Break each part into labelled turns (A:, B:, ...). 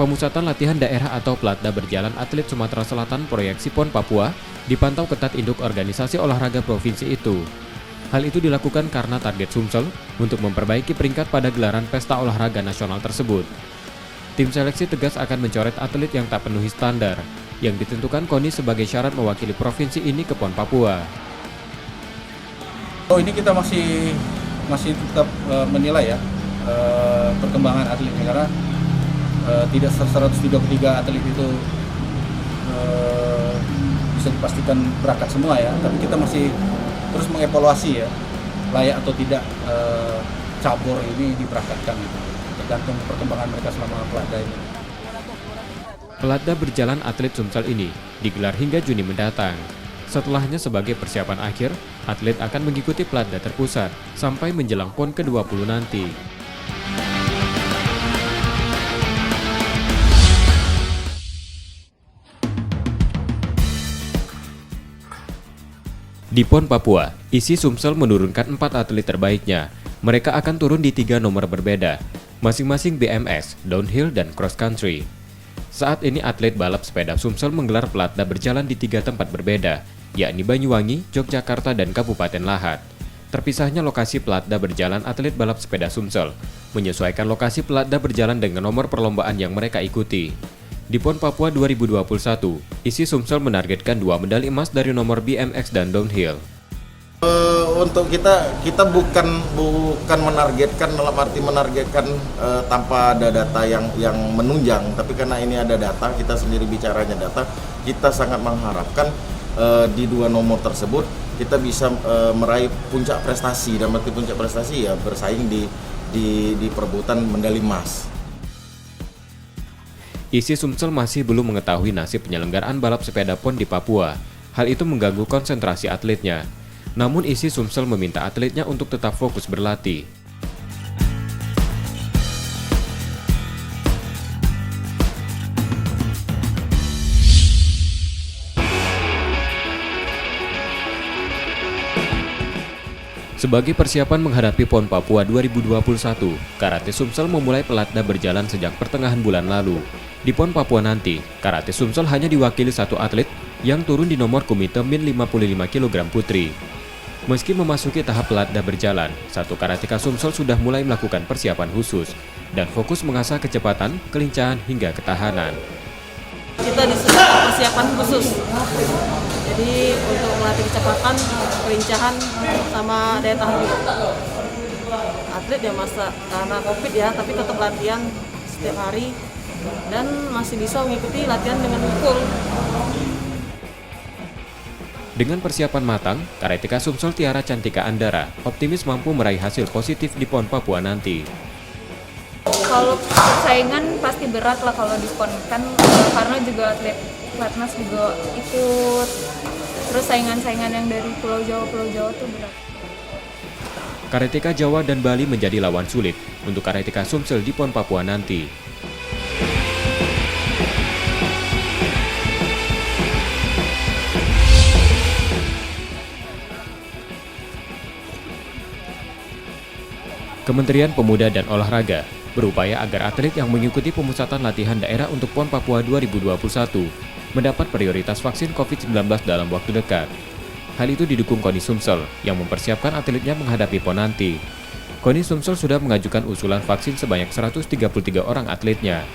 A: Pemusatan latihan daerah atau Platda berjalan atlet Sumatera Selatan proyeksi PON Papua dipantau ketat induk organisasi olahraga provinsi itu. Hal itu dilakukan karena target Sumsel untuk memperbaiki peringkat pada gelaran pesta olahraga nasional tersebut. Tim seleksi tegas akan mencoret atlet yang tak penuhi standar, yang ditentukan KONI sebagai syarat mewakili provinsi ini ke PON Papua.
B: Ini kita masih tetap menilai ya perkembangan atletnya, karena tidak 133 atlet itu bisa dipastikan berangkat semua ya, tapi kita masih terus mengevaluasi ya layak atau tidak cabur ini diberangkatkan gitu, tergantung perkembangan mereka selama Platda ini.
A: Platda berjalan atlet Sumsel ini digelar hingga Juni mendatang. Setelahnya sebagai persiapan akhir, atlet akan mengikuti Platda terpusat sampai menjelang PON ke-20 nanti. Di PON Papua, isi Sumsel menurunkan 4 atlet terbaiknya. Mereka akan turun di 3 nomor berbeda, masing-masing BMX, downhill, dan cross country. Saat ini atlet balap sepeda Sumsel menggelar Platda berjalan di 3 tempat berbeda, yakni Banyuwangi, Yogyakarta, dan Kabupaten Lahat. Terpisahnya lokasi Platda berjalan atlet balap sepeda Sumsel menyesuaikan lokasi Platda berjalan dengan nomor perlombaan yang mereka ikuti. Di PON Papua 2021, isi Sumsel menargetkan 2 medali emas dari nomor BMX dan downhill.
C: Untuk kita bukan menargetkan dalam arti menargetkan tanpa ada data yang menunjang, tapi karena ini ada data, kita sendiri bicaranya data, kita sangat mengharapkan di 2 nomor tersebut kita bisa meraih puncak prestasi, dan arti puncak prestasi ya bersaing di perebutan medali emas.
A: Isi Sumsel masih belum mengetahui nasib penyelenggaraan balap sepeda PON di Papua. Hal itu mengganggu konsentrasi atletnya. Namun isi Sumsel meminta atletnya untuk tetap fokus berlatih. Sebagai persiapan menghadapi PON Papua 2021, Karate Sumsel memulai Platda berjalan sejak pertengahan bulan lalu. Di PON Papua nanti, Karate Sumsel hanya diwakili 1 atlet yang turun di nomor komite min 55 kg putri. Meski memasuki tahap Platda berjalan, 1 karateka Sumsel sudah mulai melakukan persiapan khusus dan fokus mengasah kecepatan, kelincahan, hingga ketahanan.
D: Kita disuruh persiapan khusus, jadi untuk melatih kecepatan, kelincahan, sama daya tahan juga. Atlet ya masa karena COVID ya, tapi tetap latihan setiap hari dan masih bisa mengikuti latihan dengan full.
A: Dengan persiapan matang, karateka Sumsel Tiara Cantika Andara optimis mampu meraih hasil positif di PON Papua nanti.
E: Kalau persaingan pasti berat lah kalau di PON kan, karena juga atlet Platnas juga ikut, terus saingan-saingan yang dari Pulau Jawa tuh berat.
A: Karateka Jawa dan Bali menjadi lawan sulit untuk karateka Sumsel di PON Papua nanti. Kementerian Pemuda dan Olahraga berupaya agar atlet yang mengikuti pemusatan latihan daerah untuk PON Papua 2021 mendapat prioritas vaksin COVID-19 dalam waktu dekat. Hal itu didukung KONI Sumsel yang mempersiapkan atletnya menghadapi PON nanti. KONI Sumsel sudah mengajukan usulan vaksin sebanyak 133 orang atletnya.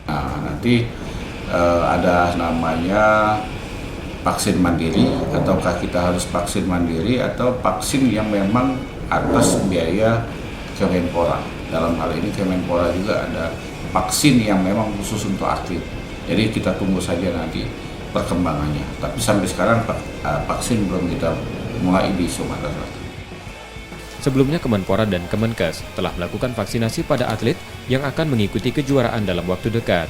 F: Nah, nanti ada namanya vaksin mandiri, ataukah kita harus vaksin mandiri atau vaksin yang memang atas biaya Kemenpora. Dalam hal ini Kemenpora juga ada vaksin yang memang khusus untuk atlet. Jadi kita tunggu saja nanti perkembangannya. Tapi sampai sekarang vaksin belum kita mulai di Sumatera Selatan.
A: Sebelumnya Kemenpora dan Kemenkes telah melakukan vaksinasi pada atlet yang akan mengikuti kejuaraan dalam waktu dekat.